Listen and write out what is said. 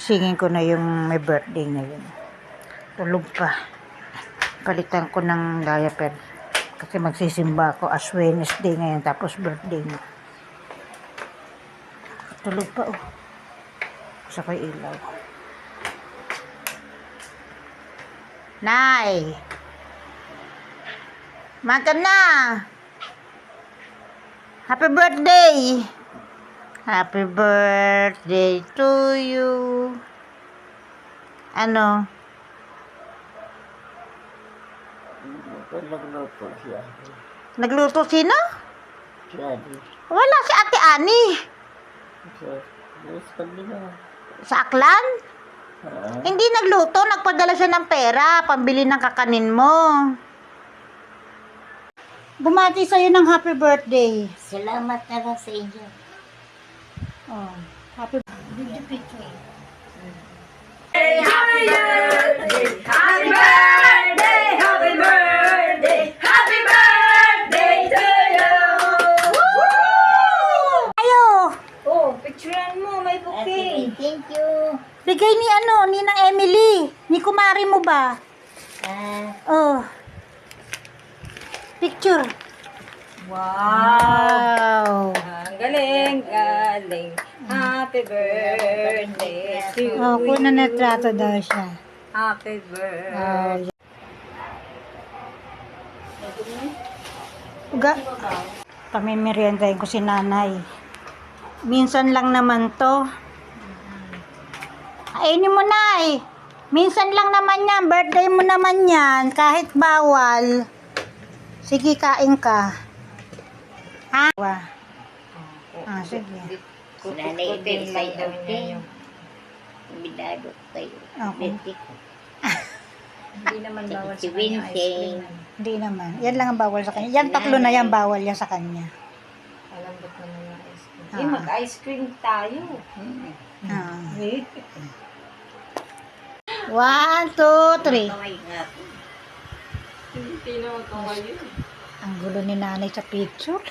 Singin ko na yung may birthday ngayon. Tulog pa. Palitan ko ng diaper. Kasi magsisimba ako as Wednesday ngayon. Tapos birthday niya. Tulog pa oh. Sa kay ilaw. Nay! Makan na! Happy birthday! Happy birthday to you. Ano? Nagluto siya. Nagluto sino? Siya. Wala si Ate Ani. Sa Aklan? Hindi nagluto. Nagpadala siya ng pera. Pambili ng kakanin mo. Bumati sa'yo ng happy birthday. Salamat na lang sa inyo. Oh, happy birthday. Happy birthday, happy birthday, happy birthday, happy birthday to you. Ayo! Oh, picturean mo, may bouquet. Thank you. Bigay ni Ninang Emily. Ni kumari mo ba? Oh. Picture. Wow. Ang galing, galing. Happy birthday to you. Oh, kuna na trato daw siya. Happy birthday. Uga. Pamimeriendahin ko si nanay. Minsan lang naman to. Kainin mo, nay. Minsan lang naman yan. Birthday mo naman yan. Kahit bawal. Sige, kain ka. Ha? Sige. Nanay Ibel kayo. Bidado kayo. Okay. Birthday ko. Hindi naman bawal Si sa kanya ice Vincent. cream. Hindi naman. Yan lang ang bawal sa kanya. Yan tatlo na yan bawal yan sa kanya. Malambot naman yung ice cream. Ah. Mag-ice cream tayo. Ah. Wait. 1, 2, 3. Kamay nga po. Hindi naman ko kayo. Ang gulo ni nanay sa picture.